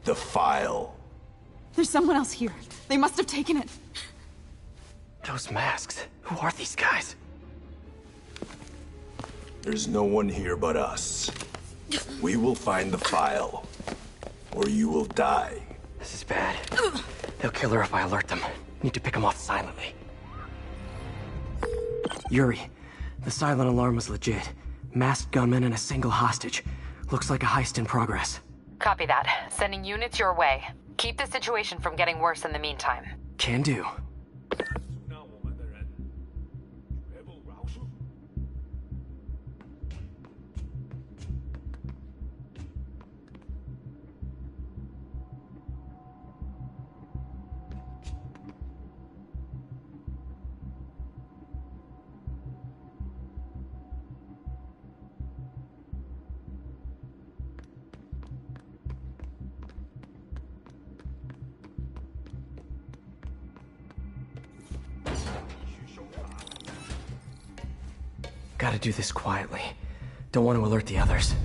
The file. There's someone else here. They must have taken it. Those masks. Who are these guys? There's no one here but us. We will find the file, or you will die. This is bad. They'll kill her if I alert them. Need to pick them off silently. Yuri, the silent alarm was legit. Masked gunmen and a single hostage. Looks like a heist in progress. Copy that. Sending units your way. Keep the situation from getting worse in the meantime. Can do. Gotta do this quietly. Don't want to alert the others.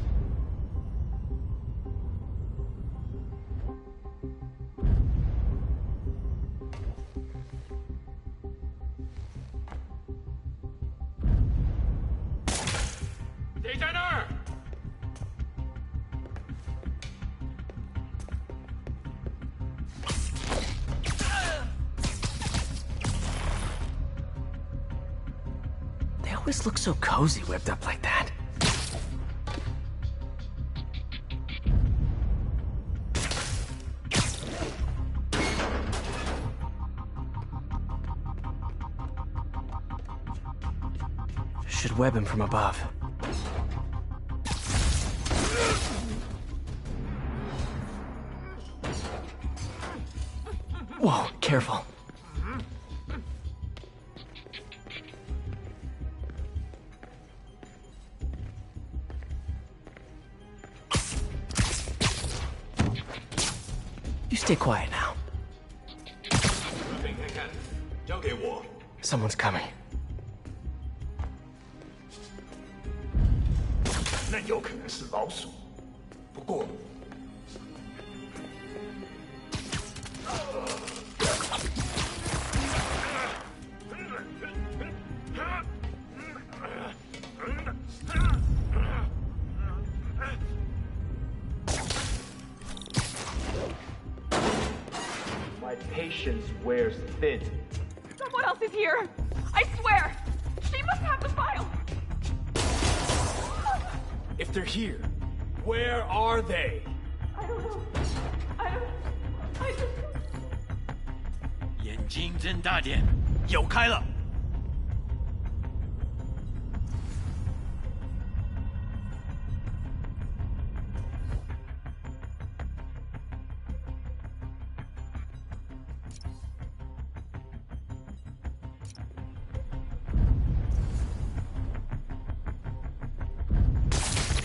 They always look so cozy whipped up like that. Should web him from above. Whoa, careful. You stay quiet now. Someone's coming. 那有可能是老鼠，不过。 My patience wears thin. Someone else is here. I swear. She must have the file. If they're here, where are they? I don't know. I just... 眼睛睁大点，有开了。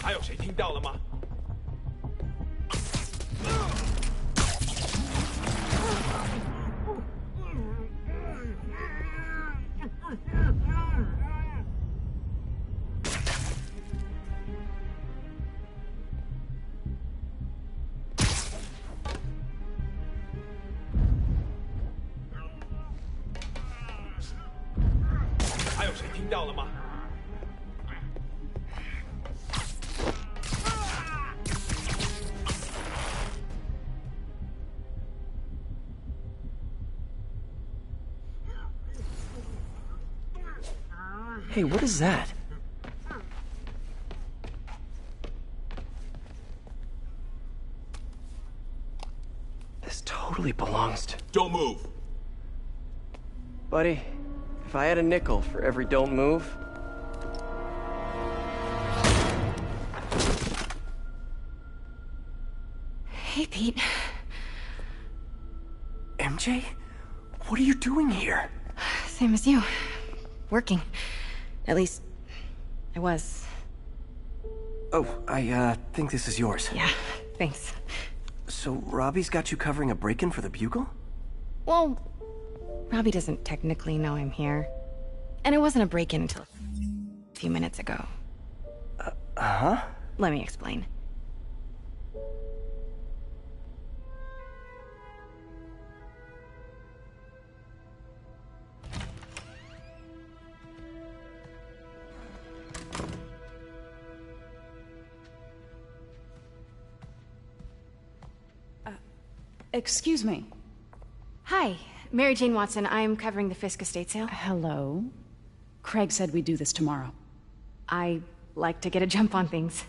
还有谁听到了吗？ 还有谁听到了吗？ Hey, what is that? This totally belongs to... Don't move. Buddy, if I had a nickel for every don't move... Hey, Pete. MJ? What are you doing here? Same as you. Working. At least, I was. Oh, I think this is yours. Yeah, thanks. So Robbie's got you covering a break-in for the Bugle? Well, Robbie doesn't technically know I'm here. And it wasn't a break-in until a few minutes ago. Uh-huh? Let me explain. Excuse me. Hi, Mary Jane Watson. I'm covering the Fisk estate sale. Hello? Craig said we'd do this tomorrow. I like to get a jump on things.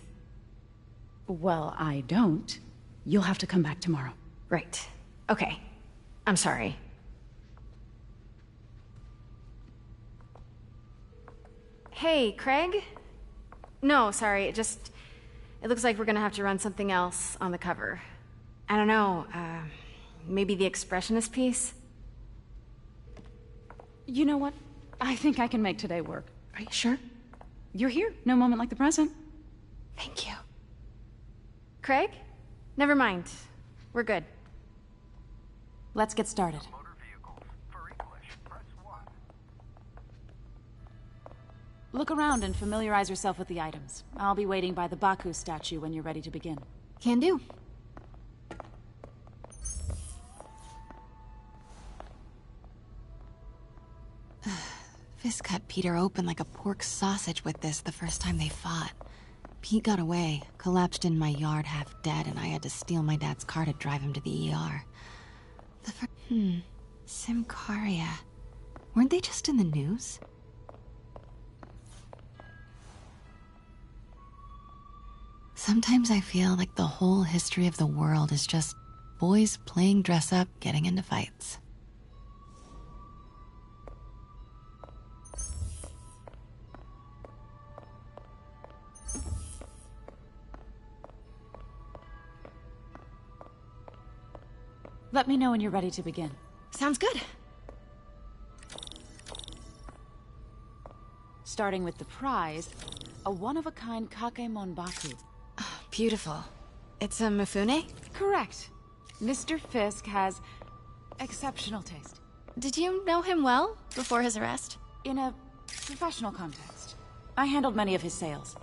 Well, I don't. You'll have to come back tomorrow. Right. Okay. I'm sorry. Hey, Craig? No, sorry, it looks like we're gonna have to run something else on the cover. I don't know, maybe the expressionist piece? You know what? I think I can make today work. Are you sure? You're here. No moment like the present. Thank you. Craig? Never mind. We're good. Let's get started. Look around and familiarize yourself with the items. I'll be waiting by the Baku statue when you're ready to begin. Can do. Fisk cut Peter open like a pork sausage with this the first time they fought. Pete got away, collapsed in my yard half dead, and I had to steal my dad's car to drive him to the ER. Simcaria. Weren't they just in the news? Sometimes I feel like the whole history of the world is just boys playing dress up, getting into fights. Let me know when you're ready to begin. Sounds good. Starting with the prize, a one-of-a-kind Kakemon Baku. Beautiful. It's a Mifune? Correct. Mr. Fisk has exceptional taste. Did you know him well before his arrest? In a professional context. I handled many of his sales.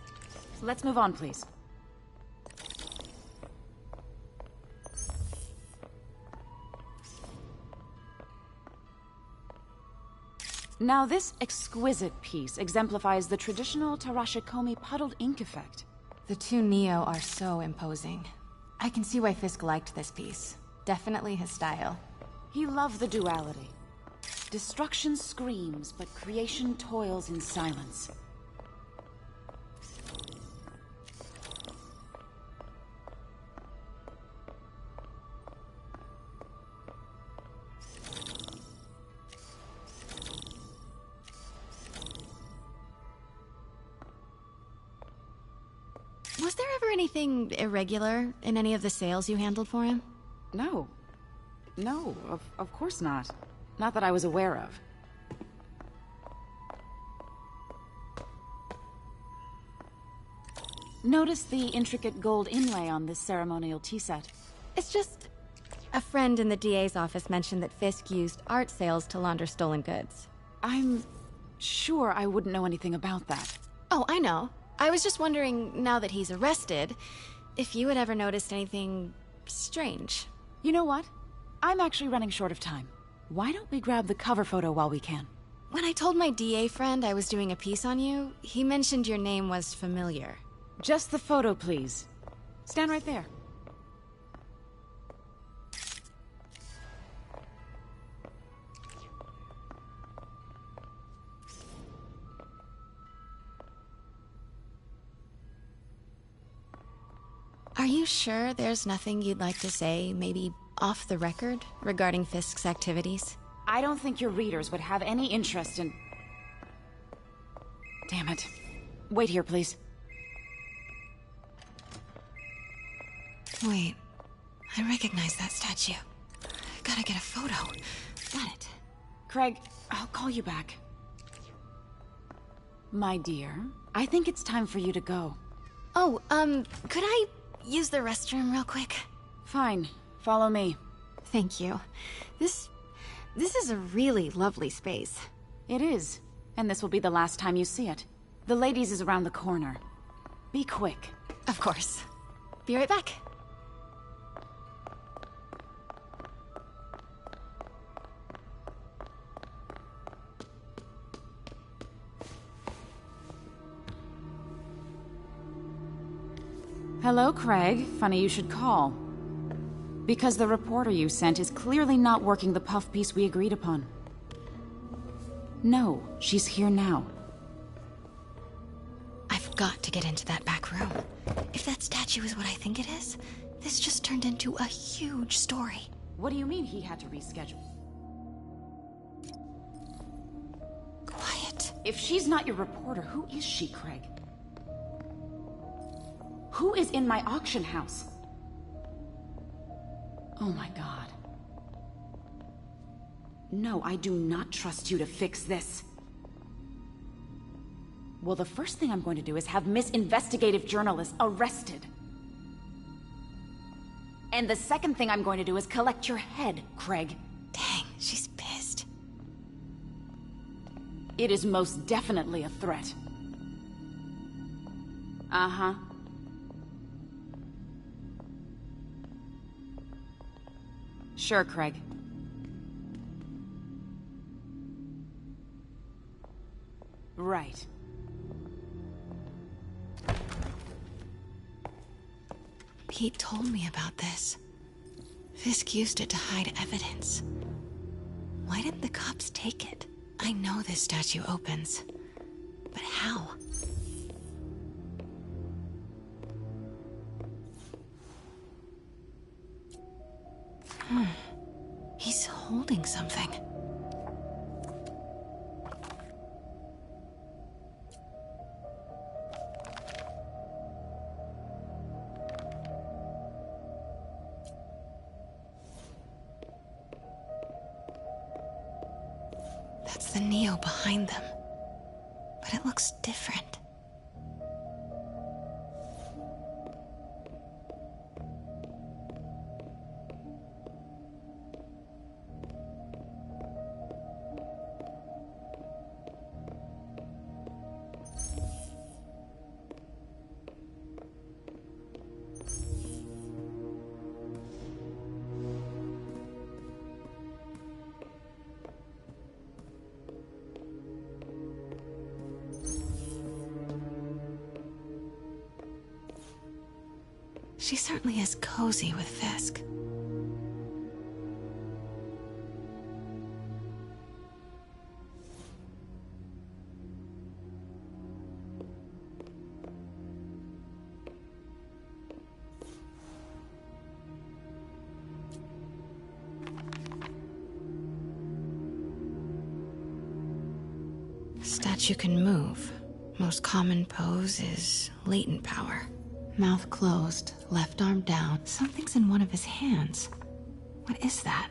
Let's move on, please. Now, this exquisite piece exemplifies the traditional Tarashikomi puddled ink effect. The two Neo are so imposing. I can see why Fisk liked this piece. Definitely his style. He loved the duality. Destruction screams, but creation toils in silence. Was there ever anything irregular in any of the sales you handled for him? No. No, of course not. Not that I was aware of. Notice the intricate gold inlay on this ceremonial tea set. It's just... a friend in the DA's office mentioned that Fisk used art sales to launder stolen goods. I'm sure I wouldn't know anything about that. Oh, I know. I was just wondering, now that he's arrested, if you had ever noticed anything strange. You know what? I'm actually running short of time. Why don't we grab the cover photo while we can? When I told my DA friend I was doing a piece on you, he mentioned your name was familiar. Just the photo, please. Stand right there. Are you sure there's nothing you'd like to say, maybe off the record, regarding Fisk's activities? I don't think your readers would have any interest in... Damn it. Wait here, please. Wait. I recognize that statue. Gotta get a photo. Got it. Craig, I'll call you back. My dear, I think it's time for you to go. Oh, could I use the restroom real quick? Fine. Follow me. Thank you. This is a really lovely space. It is. And this will be the last time you see it. The ladies is around the corner. Be quick. Of course. Be right back. Hello, Craig. Funny you should call. Because the reporter you sent is clearly not working the puff piece we agreed upon. No, she's here now. I've got to get into that back room. If that statue is what I think it is, this just turned into a huge story. What do you mean he had to reschedule? Quiet. If she's not your reporter, who is she, Craig? Who is in my auction house? Oh my god. No, I do not trust you to fix this. Well, the first thing I'm going to do is have Miss Investigative Journalist arrested. And the second thing I'm going to do is collect your head, Craig. Dang, she's pissed. It is most definitely a threat. Uh-huh. Sure, Craig. Right. Pete told me about this. Fisk used it to hide evidence. Why didn't the cops take it? I know this statue opens. But how? He's holding something. That's the Neo behind them. But it looks different. She certainly is cozy with Fisk. Statue can move. Most common pose is latent power. Mouth closed, left arm down. Something's in one of his hands. What is that?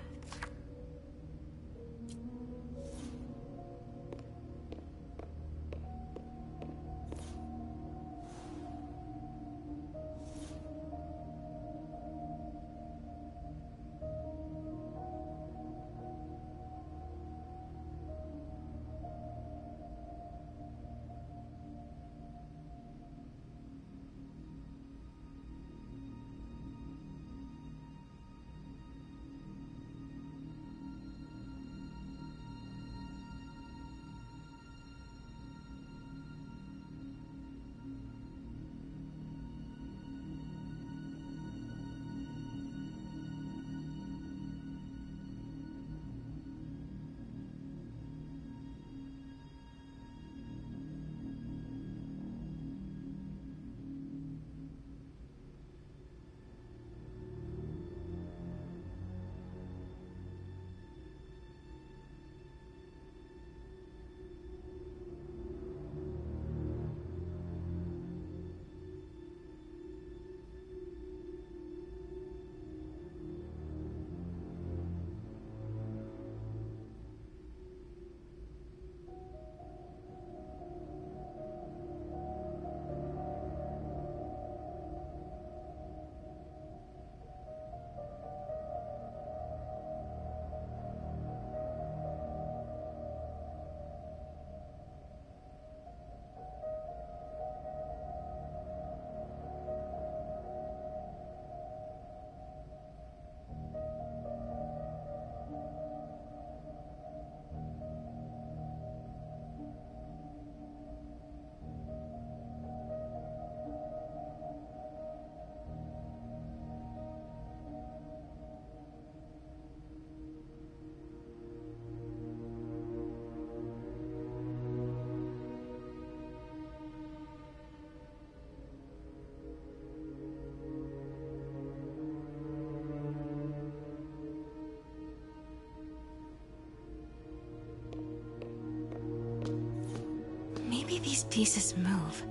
these pieces move?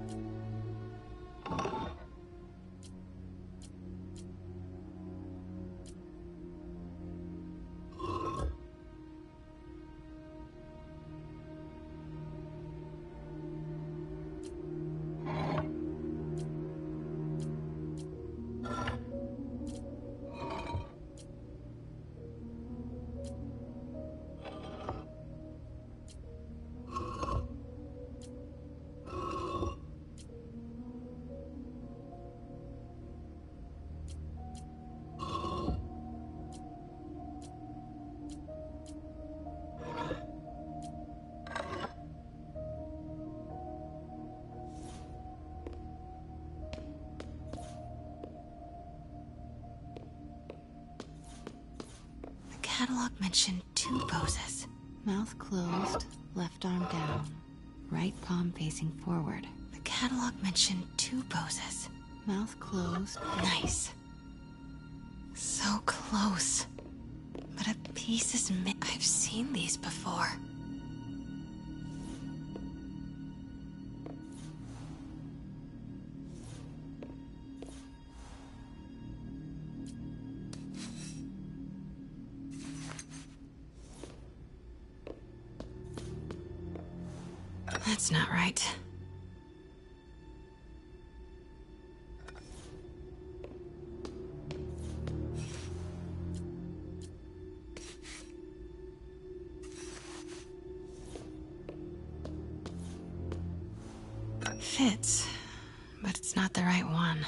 The catalog mentioned 2 poses. Mouth closed, left arm down, right palm facing forward. The catalog mentioned 2 poses. Mouth closed. Nice. So close. But a piece is I've seen these before. That's not right. Fits, but it's not the right one.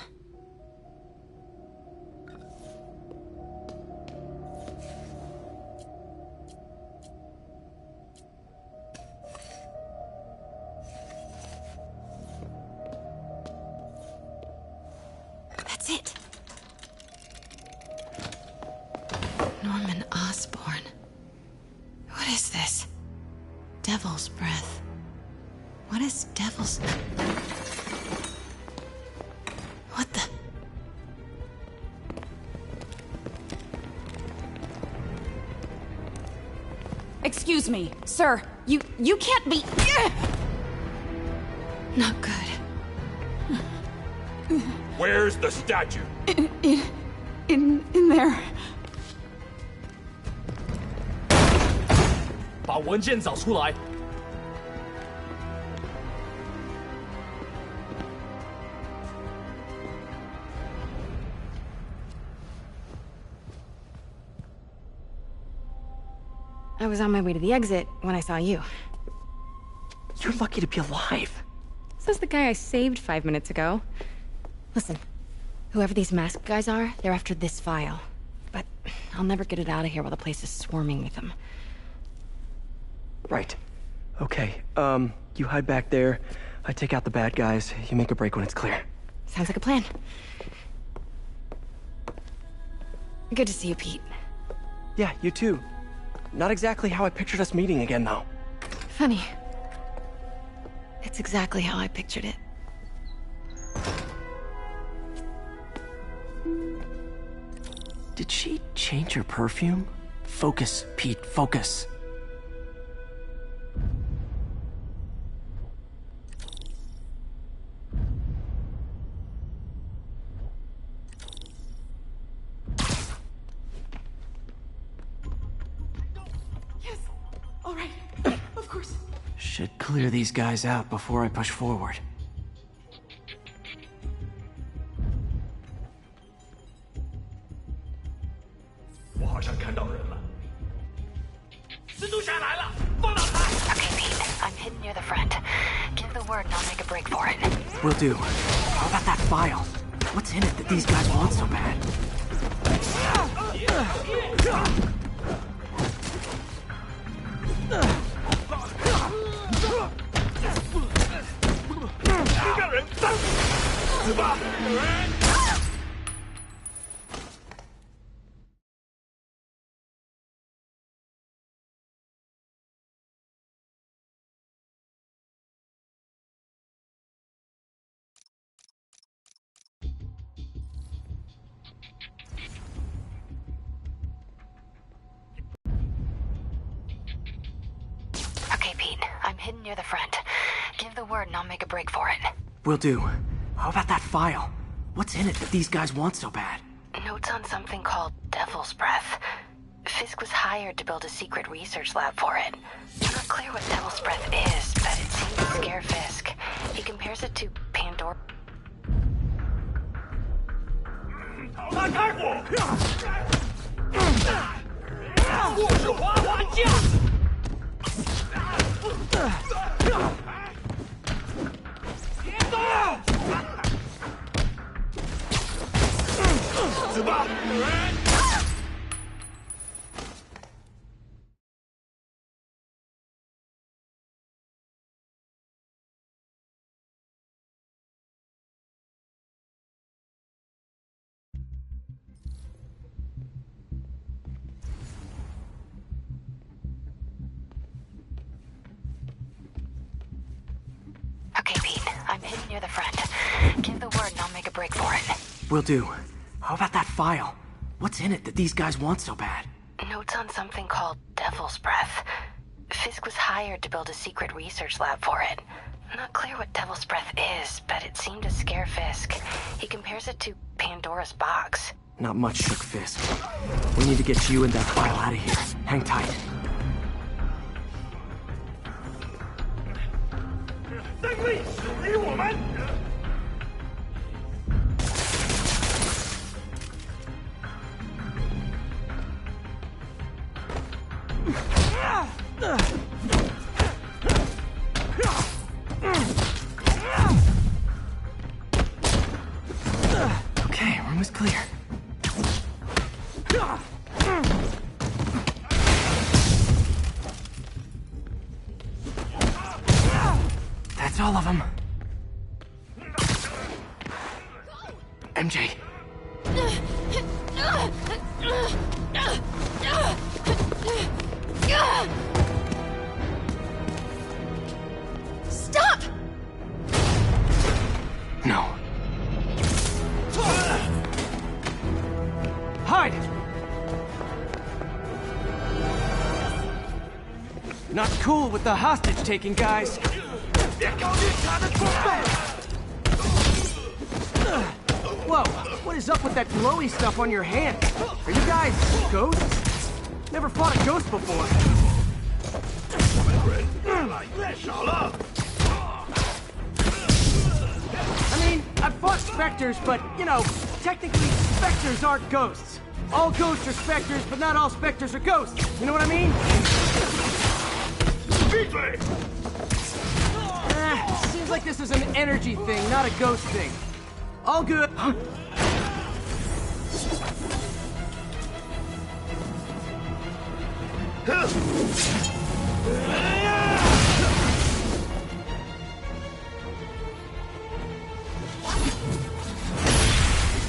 That's it. Norman Osborn. What is this? Devil's breath. What is devil's... What the... Excuse me, sir. You can't be... Not good. Where's the statue? In there. 把文件找出来。 I was on my way to the exit when I saw you. You're lucky to be alive. Says the guy I saved 5 minutes ago. Listen, whoever these masked guys are, they're after this file. But I'll never get it out of here while the place is swarming with them. Right. Okay, you hide back there. I take out the bad guys. You make a break when it's clear. Sounds like a plan. Good to see you, Pete. Yeah, you too. Not exactly how I pictured us meeting again, though. Funny. It's exactly how I pictured it. Did she change her perfume? Focus, Pete, focus. Yes. All right. Of course. Should clear these guys out before I push forward. Okay, Pete, I'm hidden near the front. Give the word and I'll make a break for it. Will do. How about that file? What's in it that these guys want so bad? Okay, Pete, I'm hidden near the front. Give the word and I'll make a break for it. Will do. How about that file? What's in it that these guys want so bad? Notes on something called Devil's Breath. Fisk was hired to build a secret research lab for it. Not clear what Devil's Breath is, but it seems to scare Fisk. He compares it to Pandora. 他开火！我是滑滑匠。别动！死吧！ Okay, Pete. I'm hidden near the front. Give the word and I'll make a break for it. Will do. How about that file? What's in it that these guys want so bad? Notes on something called Devil's Breath. Fisk was hired to build a secret research lab for it. Not clear what Devil's Breath is, but it seemed to scare Fisk. He compares it to Pandora's box. Not much shook Fisk. We need to get you and that file out of here. Hang tight. 胜利属于我们！ Okay, room is clear. That's all of them. MJ. Stop! No. Hide! Not cool with the hostage-taking, guys. 别靠近他的装备！ Whoa, what is up with that glowy stuff on your hand? Are you guys ghosts? Never fought a ghost before. 人太少了。 I mean, I've fought specters, but, you know, technically, specters aren't ghosts. All ghosts are specters, but not all specters are ghosts. You know what I mean? 闭嘴！ Seems like this is an energy thing, not a ghost thing. All good. Huh?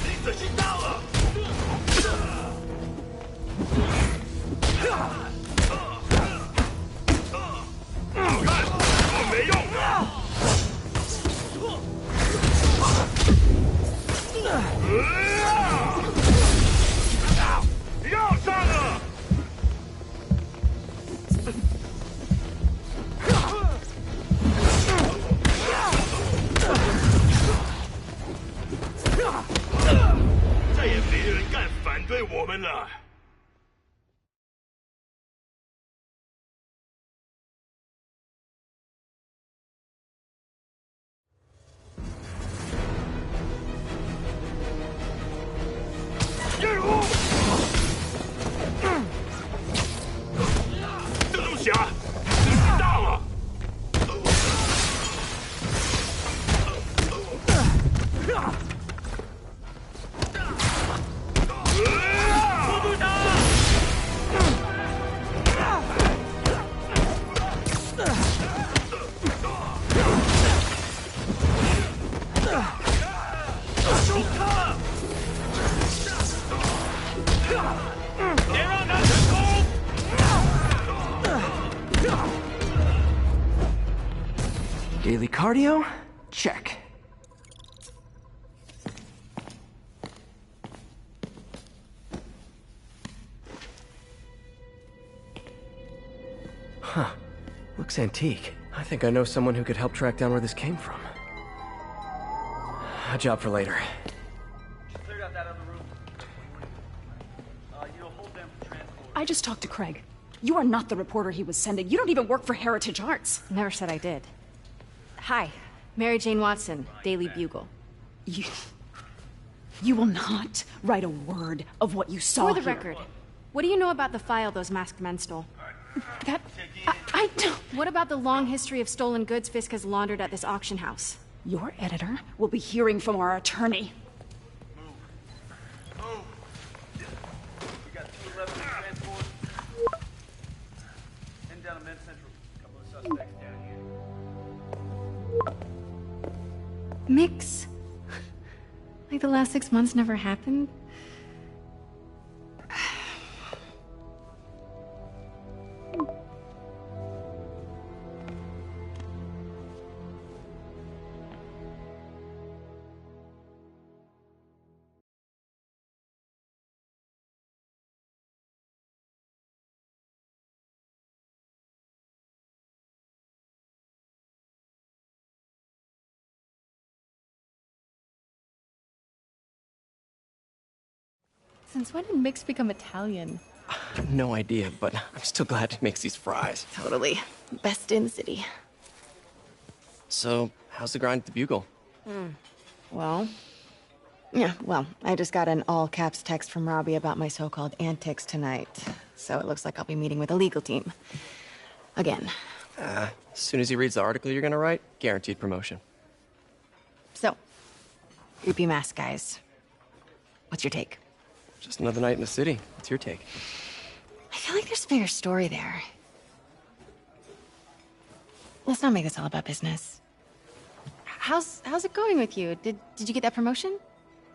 你仔细到了。看，我没用。要上了！ 再也没人敢反对我们了。进入！蜘蛛侠，你到了！ 别让他成功！ Daily cardio? Check. Huh. Looks antique. I think I know someone who could help track down where this came from. A job for later. Cleared out that other room. You'll hold them for transport. I just talked to Craig. You are not the reporter he was sending. You don't even work for Heritage Arts. Never said I did. Hi, Mary Jane Watson, Daily Bugle. You will not write a word of what you saw For the here. record, what do you know about the file those masked men stole? I don't... What about the long history of stolen goods Fisk has laundered at this auction house? Your editor will be hearing from our attorney. Move. We got 211 in transport. Heading down to Men's Central. Couple of suspects down here. Mix? Like the last 6 months never happened? Since when did Mix become Italian? No idea, but I'm still glad he makes these fries. Totally. Best in the city. So, how's the grind at the Bugle? Well, I just got an all-caps text from Robbie about my so-called antics tonight. So it looks like I'll be meeting with the legal team. Again. As soon as he reads the article you're gonna write, guaranteed promotion. So, creepy mask guys. What's your take? Just another night in the city. What's your take? I feel like there's a bigger story there. Let's not make this all about business. How's it going with you? Did you get that promotion?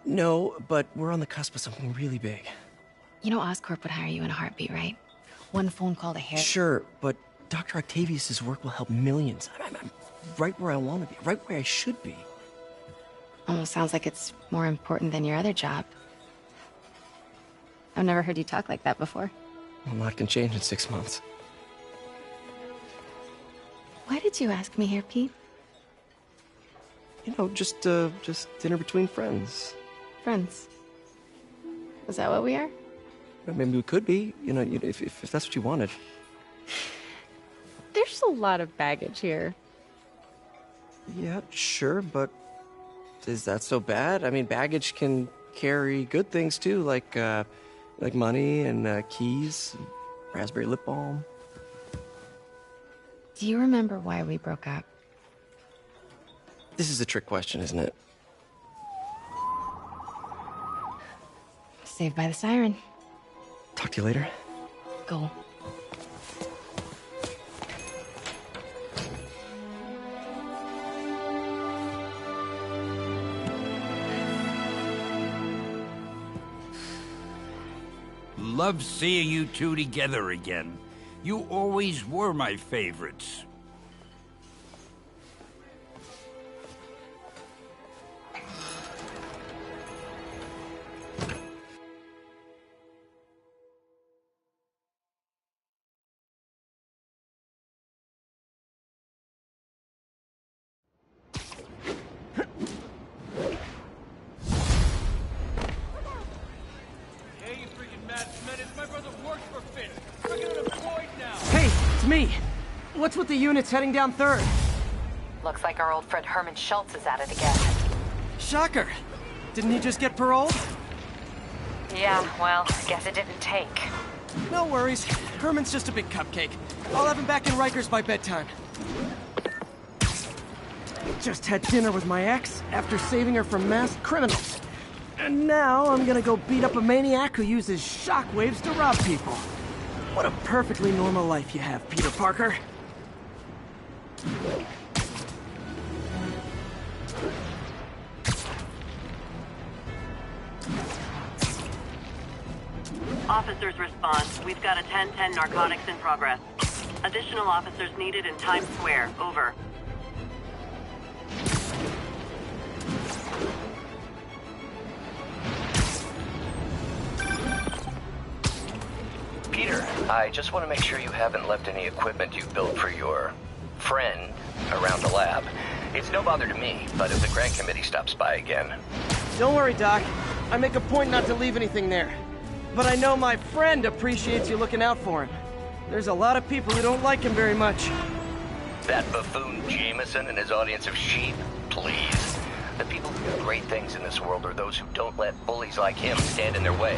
No, but we're on the cusp of something really big. You know Oscorp would hire you in a heartbeat, right? One phone call to hair. Sure, but Dr. Octavius's work will help millions. I'm right where I want to be, right where I should be. Almost sounds like it's more important than your other job. I've never heard you talk like that before. A lot can change in 6 months. Why did you ask me here, Pete? You know, just dinner between friends. Friends. Is that what we are? Well, maybe we could be, if that's what you wanted. There's a lot of baggage here. Yeah, sure, but is that so bad? I mean, baggage can carry good things too, like money and keys, and raspberry lip balm. Do you remember why we broke up? This is a trick question, isn't it? Saved by the siren. Talk to you later. Go. Love seeing you two together again. You always were my favorites. Me. What's with the units heading down 3rd? Looks like our old friend Herman Schultz is at it again. Shocker. Didn't he just get paroled? Yeah, well, guess it didn't take. No worries. Herman's just a big cupcake. I'll have him back in Rikers by bedtime. Just had dinner with my ex after saving her from masked criminals. And now I'm gonna go beat up a maniac who uses shockwaves to rob people. What a perfectly normal life you have, Peter Parker. Officers respond. We've got a 10-10 narcotics in progress. Additional officers needed in Times Square. Over. Peter, I just want to make sure you haven't left any equipment you've built for your friend around the lab. It's no bother to me, but if the grant committee stops by again... Don't worry, Doc. I make a point not to leave anything there. But I know my friend appreciates you looking out for him. There's a lot of people who don't like him very much. That buffoon Jameson and his audience of sheep? Please. The people who do great things in this world are those who don't let bullies like him stand in their way.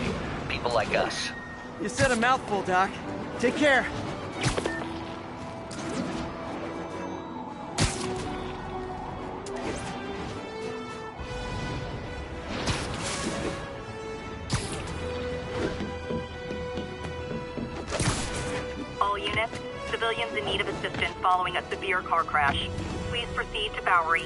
People like us. You said a mouthful, Doc. Take care. All units, civilians in need of assistance following a severe car crash. Please proceed to Bowery.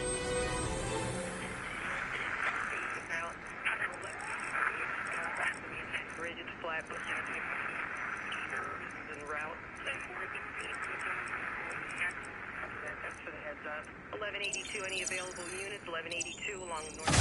Thanks for the heads up. 1182, any available units? 1182 along the north.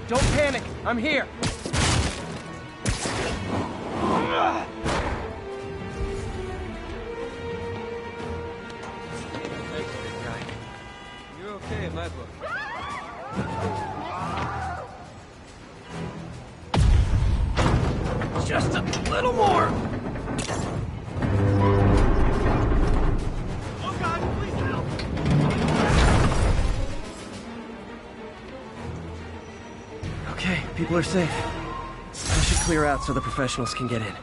Don't panic. I'm here. Thanks, big guy. You're okay in my book. Just a little more. Oh God, please help! Okay, people are safe. I should clear out so the professionals can get in.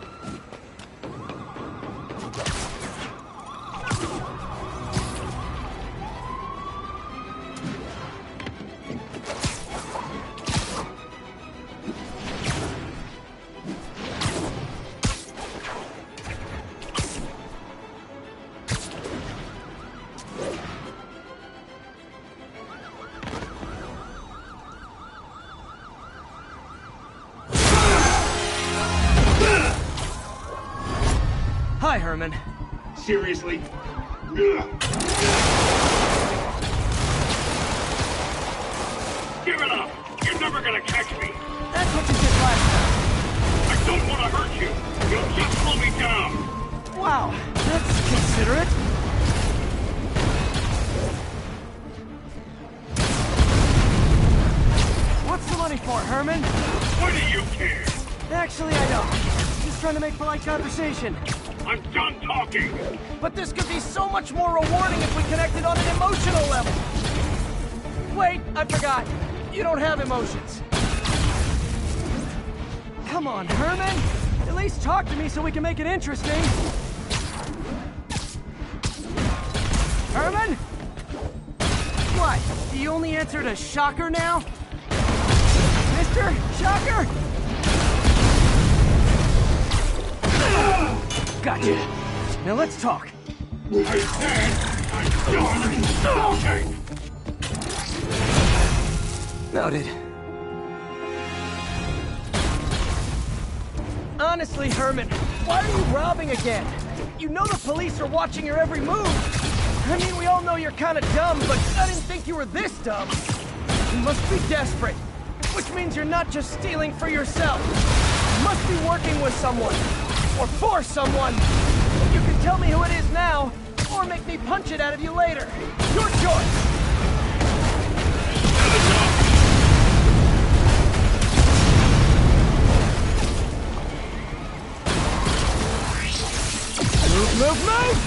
Hi, Herman. Seriously? Give it up! You're never gonna catch me! That's what you did last time. I don't want to hurt you! You'll just slow me down! Wow, that's considerate. What's the money for, Herman? What do you care? Actually, I don't. Just trying to make polite conversation. I'm done talking! But this could be so much more rewarding if we connected on an emotional level. Wait, I forgot. You don't have emotions. Come on, Herman. At least talk to me so we can make it interesting. Herman? What? You only answered a shocker now? Mr. Shocker? Gotcha. Now let's talk. I said I'm done talking! Noted. Honestly, Herman, why are you robbing again? You know the police are watching your every move. I mean, we all know you're kind of dumb, but I didn't think you were this dumb. You must be desperate, which means you're not just stealing for yourself. You must be working with someone, or for someone. You can tell me who it is now, or make me punch it out of you later. Your choice. Move, move!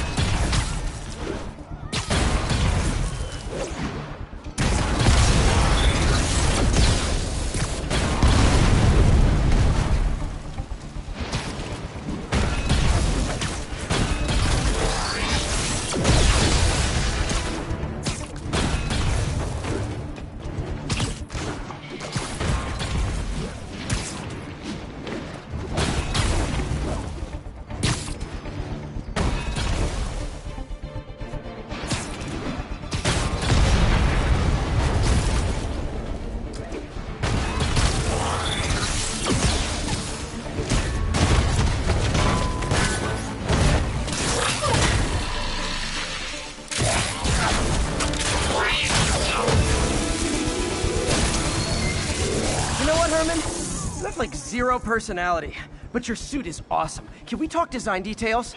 like zero personality. But your suit is awesome. Can we talk design details?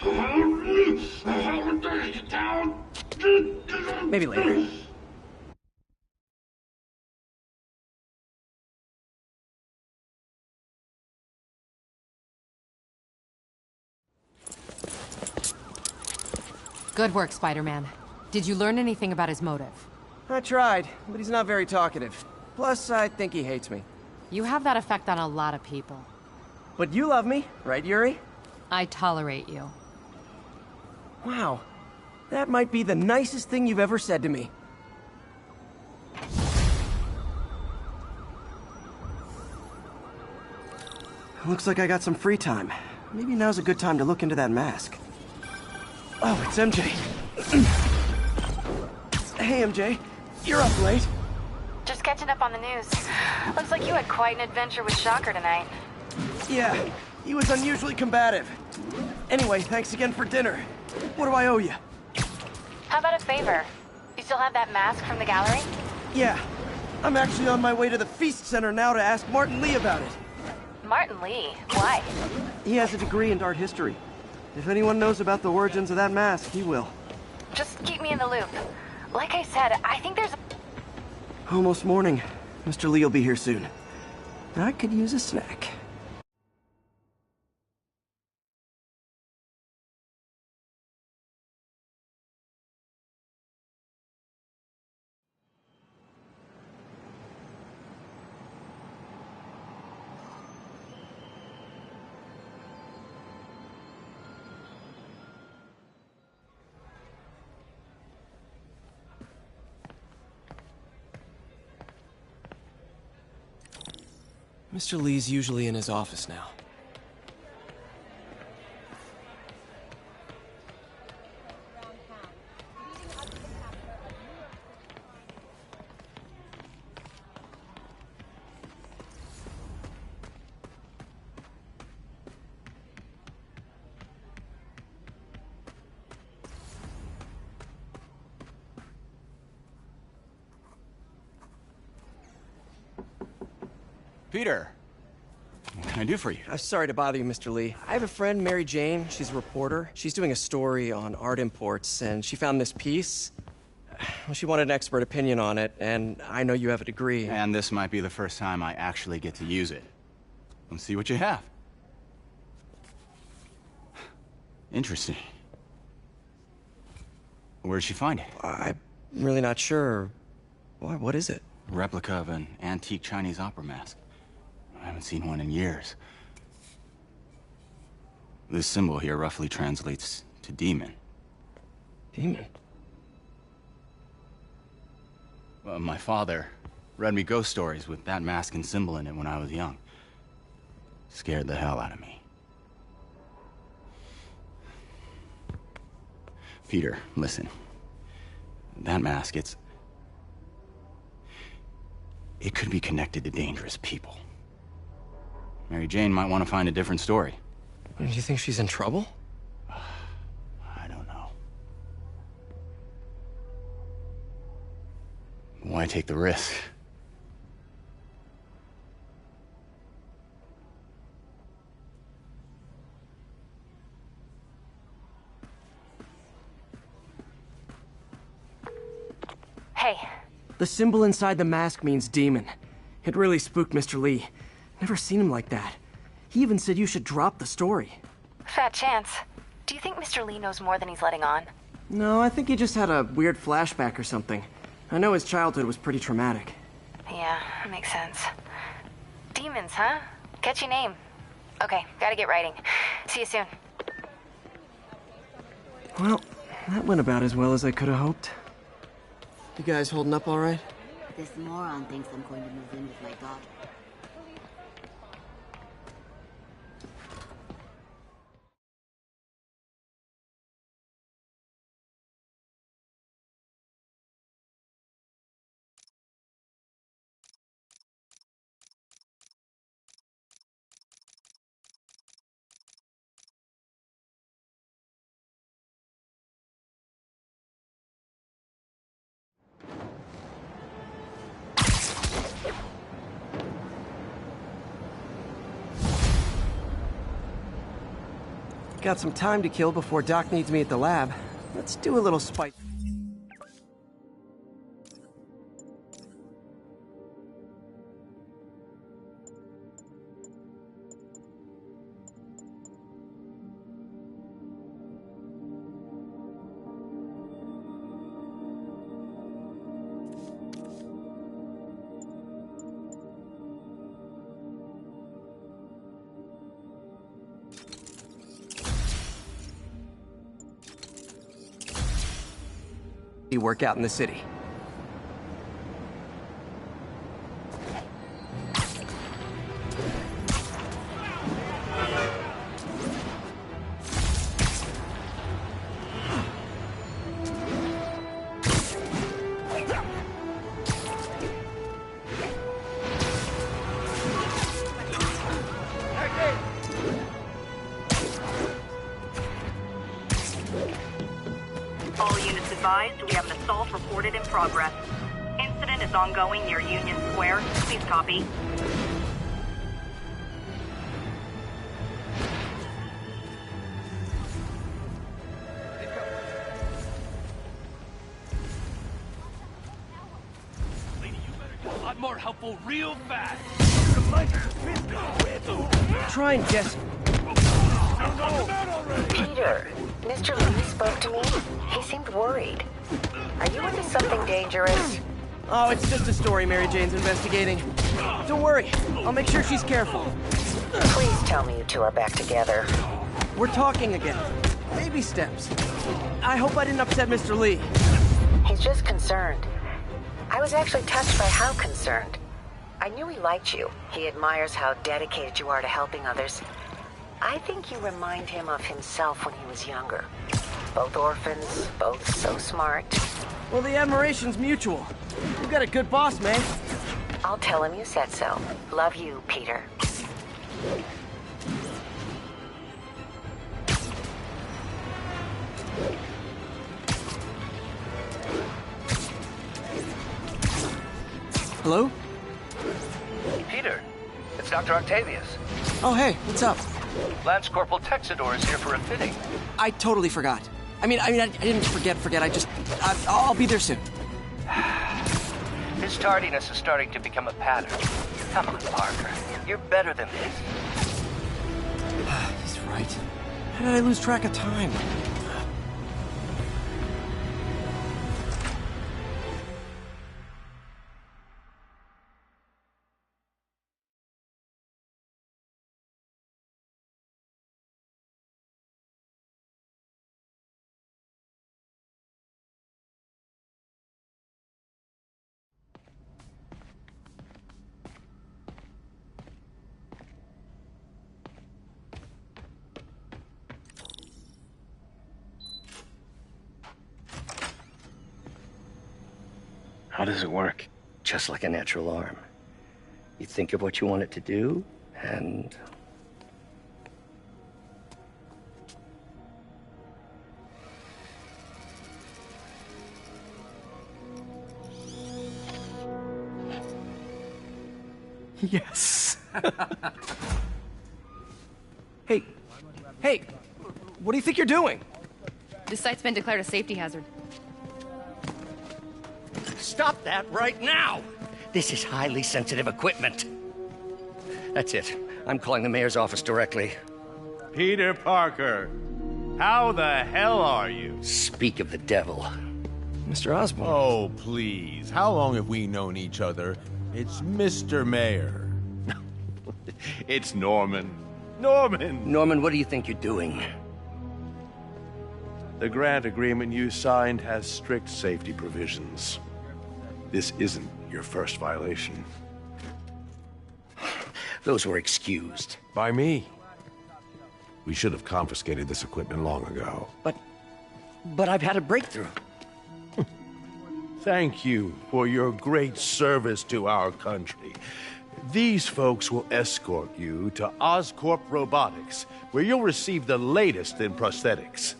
Maybe later. Good work, Spider-Man. Did you learn anything about his motive? I tried, but he's not very talkative. Plus, I think he hates me. You have that effect on a lot of people. But you love me, right, Yuri? I tolerate you. Wow. That might be the nicest thing you've ever said to me. Looks like I got some free time. Maybe now's a good time to look into that mask. Oh, it's MJ. Hey, MJ. You're up late. Just catching up on the news. Looks like you had quite an adventure with Shocker tonight. Yeah, he was unusually combative. Anyway, thanks again for dinner. What do I owe you? How about a favor? You still have that mask from the gallery? Yeah. I'm actually on my way to the Feast Center now to ask Martin Lee about it. Martin Lee? Why? He has a degree in art history. If anyone knows about the origins of that mask, he will. Just keep me in the loop. Like I said, I think there's... Almost morning. Mr. Lee will be here soon. I could use a snack. Mr. Lee's usually in his office now. Peter, what can I do for you? Sorry to bother you, Mr. Lee. I have a friend, Mary Jane. She's a reporter. She's doing a story on art imports, and she found this piece. Well, she wanted an expert opinion on it, and I know you have a degree. And this might be the first time I actually get to use it. Let's see what you have. Interesting. Where'd she find it? I'm really not sure. Why, what is it? A replica of an antique Chinese opera mask. I haven't seen one in years. This symbol here roughly translates to demon. Demon? Well, my father read me ghost stories with that mask and symbol in it when I was young. Scared the hell out of me. Peter, listen. That mask, it could be connected to dangerous people. Mary Jane might want to find a different story. Do you think she's in trouble? I don't know. Why take the risk? Hey. The symbol inside the mask means demon. It really spooked Mr. Lee. Never seen him like that. He even said you should drop the story. Fat chance. Do you think Mr. Lee knows more than he's letting on? No, I think he just had a weird flashback or something. I know his childhood was pretty traumatic. Yeah, that makes sense. Demons, huh? Catchy name. Okay, gotta get writing. See you soon. Well, that went about as well as I could have hoped. You guys holding up all right? This moron thinks I'm going to move in with my daughter. Got some time to kill before Doc needs me at the lab. Let's do a little spice. Work out in the city. All units advised, we have an assault reported in progress. Incident is ongoing near Union Square. Please copy. Lady, you better get a lot more helpful real fast. Try and guess. Peter, Mr. Lee spoke to me. He seemed worried. Are you into something dangerous? Oh, it's just a story Mary Jane's investigating. Don't worry, I'll make sure she's careful. Please tell me you two are back together. We're talking again. Baby steps. I hope I didn't upset Mr. Lee. He's just concerned. I was actually touched by how concerned. I knew he liked you. He admires how dedicated you are to helping others. I think you remind him of himself when he was younger. Both orphans, both so smart. Well, the admiration's mutual. You've got a good boss, May. I'll tell him you said so. Love you, Peter. Hello? Peter, it's Dr. Octavius. Oh, hey, what's up? Lance Corporal Texador is here for a fitting. I totally forgot. I didn't forget. I'll be there soon. His tardiness is starting to become a pattern. Come on, Parker. You're better than this. He's right. How did I lose track of time? How does it work? Just like a natural arm. You think of what you want it to do, and... Yes. Hey, what do you think you're doing? This site's been declared a safety hazard. Stop that right now! This is highly sensitive equipment. That's it. I'm calling the mayor's office directly. Peter Parker, how the hell are you? Speak of the devil. Mr. Osborn. Oh, please. How long have we known each other? It's Mr. Mayor. It's Norman. Norman, what do you think you're doing? The grant agreement you signed has strict safety provisions. This isn't your first violation. Those were excused. By me. We should have confiscated this equipment long ago. But I've had a breakthrough. Thank you for your great service to our country. These folks will escort you to Oscorp Robotics, where you'll receive the latest in prosthetics.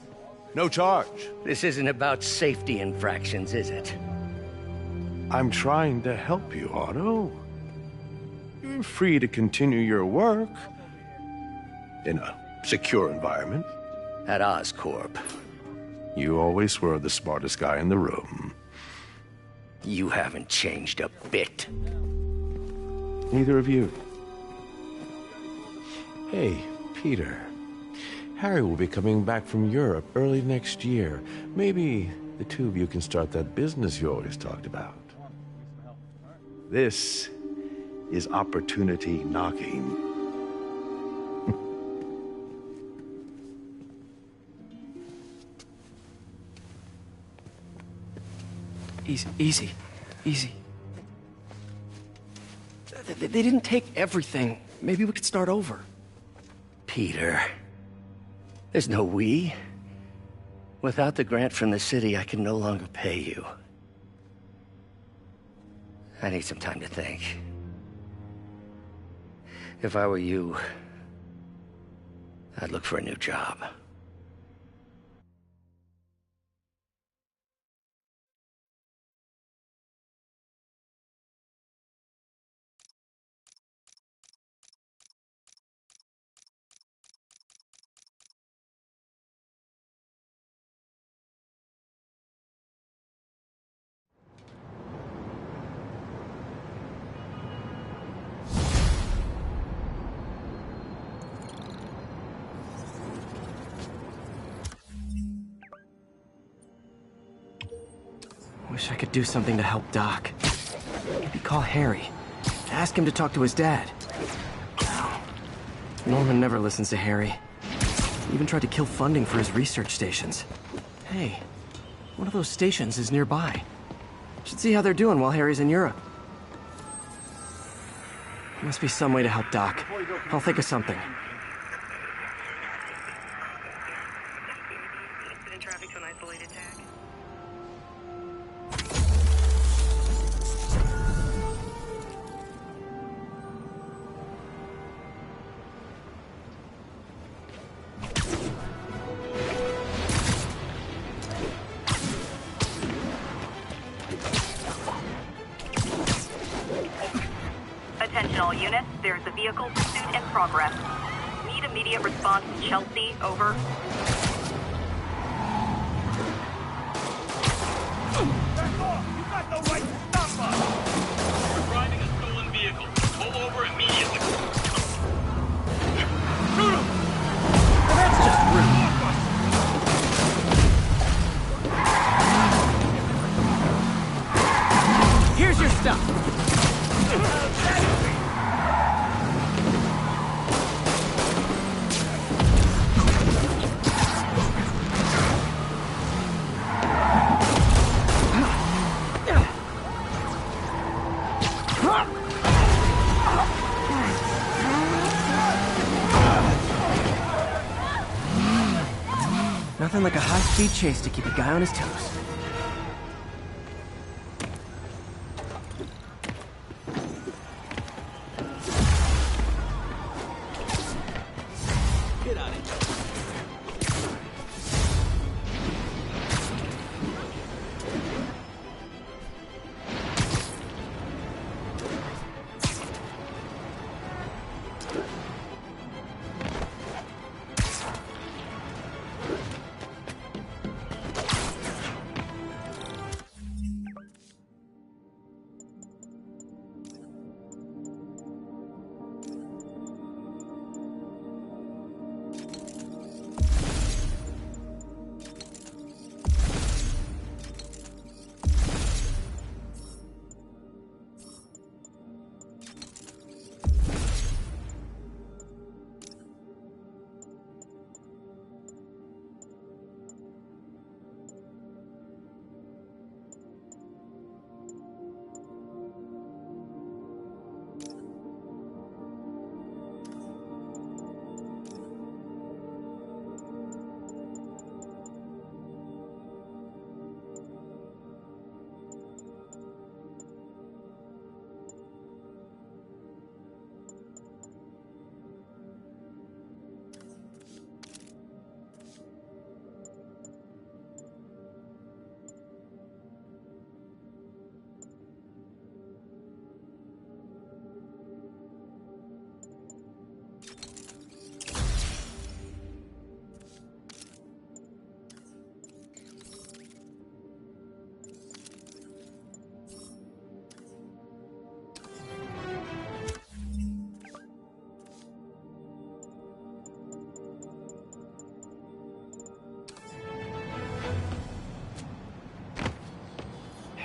No charge. This isn't about safety infractions, is it? I'm trying to help you, Otto. You're free to continue your work in a secure environment. at Oscorp. You always were the smartest guy in the room. You haven't changed a bit. Neither of you. Hey, Peter. Harry will be coming back from Europe early next year. Maybe the two of you can start that business you always talked about. This is opportunity knocking. Easy. They didn't take everything. Maybe we could start over. Peter, there's no we. Without the grant from the city, I can no longer pay you. I need some time to think. If I were you, I'd look for a new job. Wish I could do something to help Doc. Maybe call Harry. Ask him to talk to his dad. Norman never listens to Harry. He even tried to kill funding for his research stations. Hey, one of those stations is nearby. Should see how they're doing while Harry's in Europe. Must be some way to help Doc. I'll think of something. Incident traffic to an isolated tag. Attention all units, there's a vehicle pursuit in progress. Need immediate response to Chelsea, over. Back off! You got no right to stop us! We're driving a stolen vehicle. Pull over immediately. Shoot him! That's just rude. Here's your stuff. Nothing like a high-speed chase to keep a guy on his toes. Get out of here.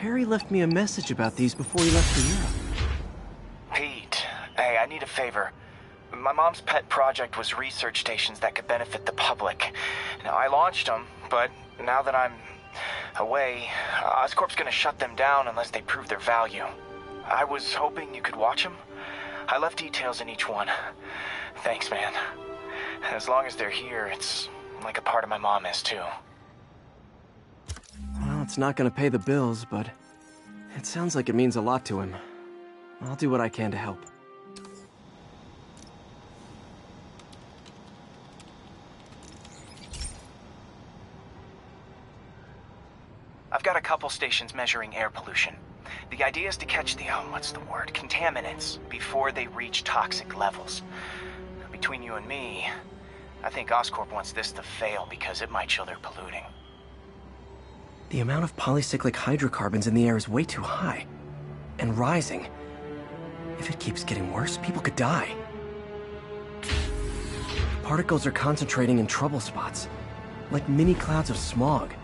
Harry left me a message about these before he left for Europe. Pete, hey, I need a favor. My mom's pet project was research stations that could benefit the public. Now, I launched them, but now that I'm away, Oscorp's gonna shut them down unless they prove their value. I was hoping you could watch them. I left details in each one. Thanks, man. As long as they're here, it's like a part of my mom is, too. Well, it's not gonna pay the bills, but it sounds like it means a lot to him. I'll do what I can to help. I've got a couple stations measuring air pollution. The idea is to catch the, contaminants before they reach toxic levels. Between you and me, I think Oscorp wants this to fail because it might show they're polluting. The amount of polycyclic hydrocarbons in the air is way too high. And rising. If it keeps getting worse, people could die. Particles are concentrating in trouble spots, like mini clouds of smog.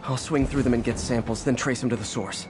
I'll swing through them and get samples, then trace them to the source.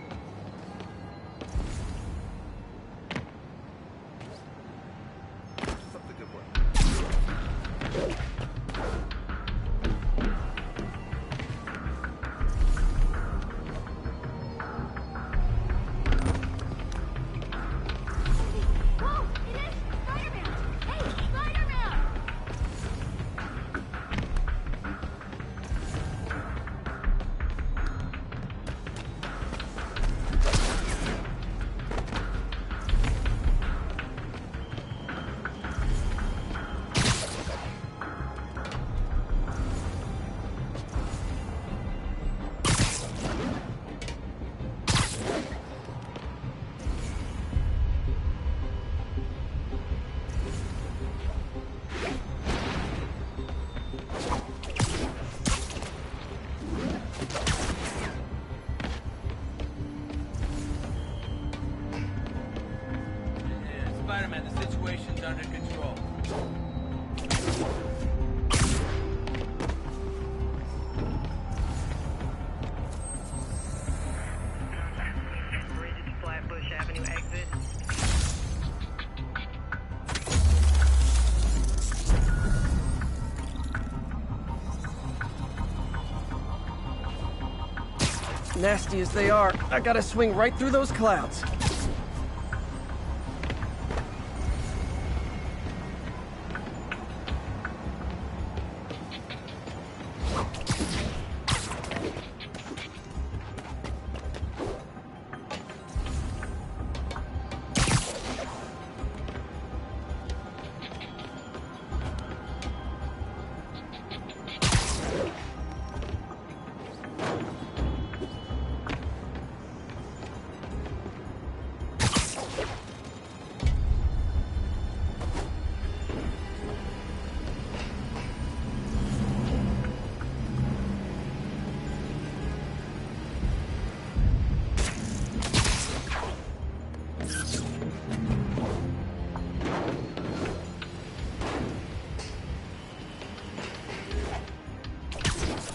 Spider-Man, the situation's under control. Bridge to Flatbush Avenue exit. Nasty as they are, I gotta swing right through those clouds.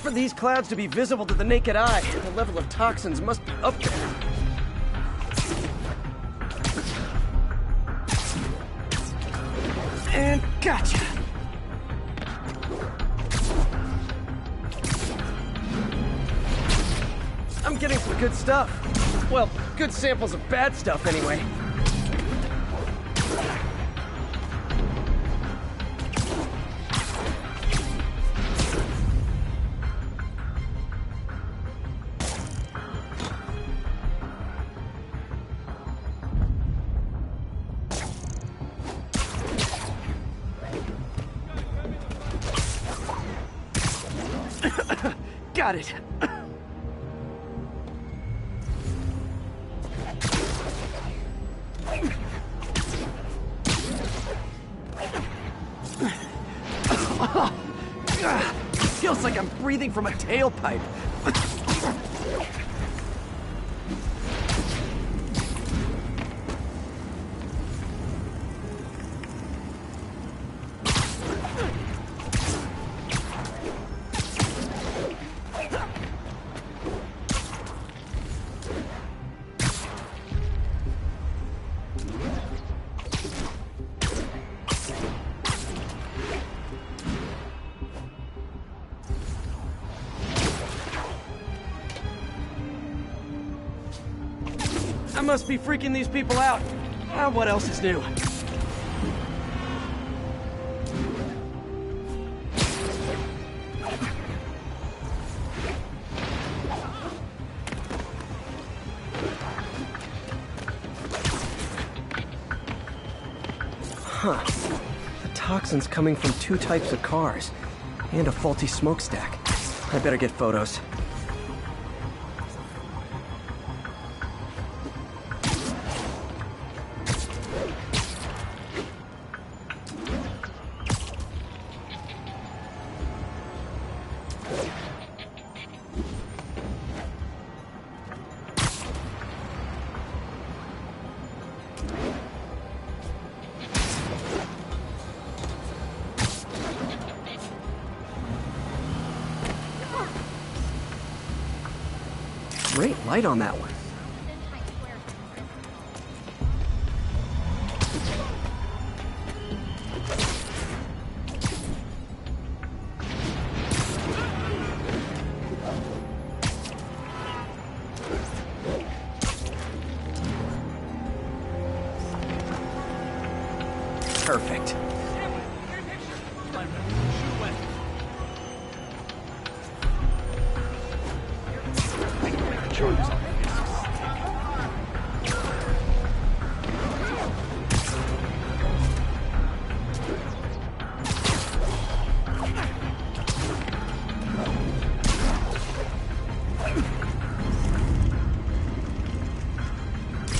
For these clouds to be visible to the naked eye, the level of toxins must be up there. And gotcha! I'm getting some good stuff. Well, good samples of bad stuff anyway. Got it. Feels like I'm breathing from a tailpipe. I must be freaking these people out. What else is new? Huh. The toxin's coming from 2 types of cars. And a faulty smokestack. I better get photos. Great light on that one. Perfect.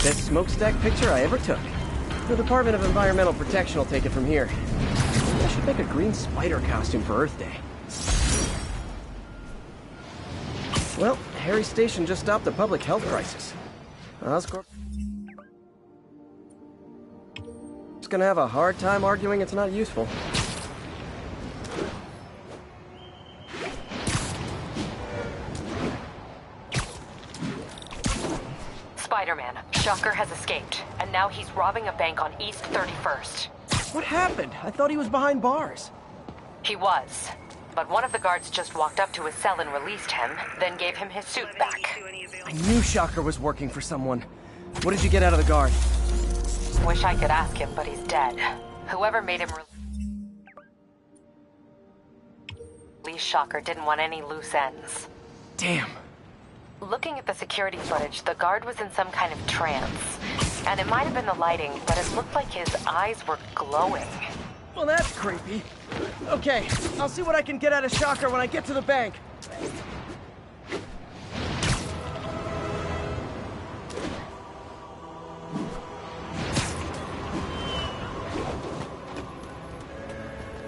Best smokestack picture I ever took. The Department of Environmental Protection will take it from here. I should make a green spider costume for Earth Day. Well, Harry's station just stopped a public health crisis. Oscorp is gonna have a hard time arguing it's not useful. Spider-Man, Shocker has escaped, and now he's robbing a bank on East 31st. What happened? I thought he was behind bars. He was, but one of the guards just walked up to his cell and released him, then gave him his suit back. I knew Shocker was working for someone. What did you get out of the guard? Wish I could ask him, but he's dead. Whoever made him release Shocker didn't want any loose ends. Damn. Looking at the security footage, the guard was in some kind of trance. And it might have been the lighting, but it looked like his eyes were glowing. Well, that's creepy. Okay, I'll see what I can get out of Shocker when I get to the bank.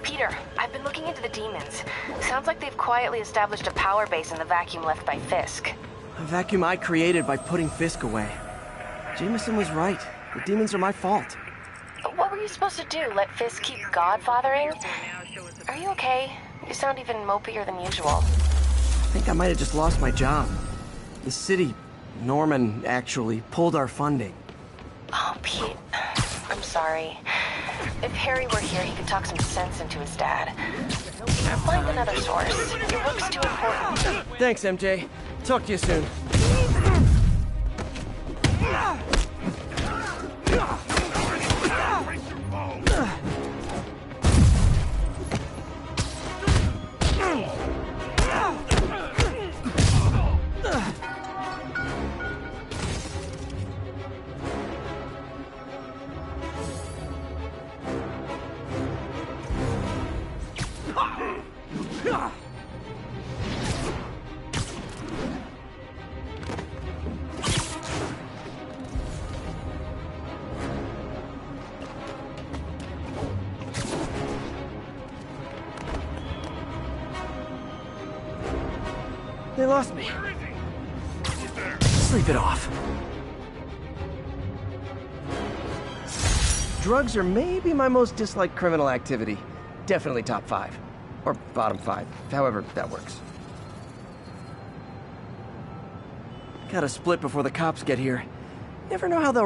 Peter, I've been looking into the demons. Sounds like they've quietly established a power base in the vacuum left by Fisk. A vacuum I created by putting Fisk away. Jameson was right. The demons are my fault. What were you supposed to do? Let Fisk keep godfathering? Are you okay? You sound even mopier than usual. I think I might have just lost my job. The city, Norman, actually pulled our funding. Oh, Pete. I'm sorry. If Harry were here, he could talk some sense into his dad. Find another source. Your work's too important. Thanks, MJ. Talk to you soon. They lost me. Sleep it off. Drugs are maybe my most disliked criminal activity. Definitely top 5. Or bottom 5, however that works. Gotta split before the cops get here. Never know how they'll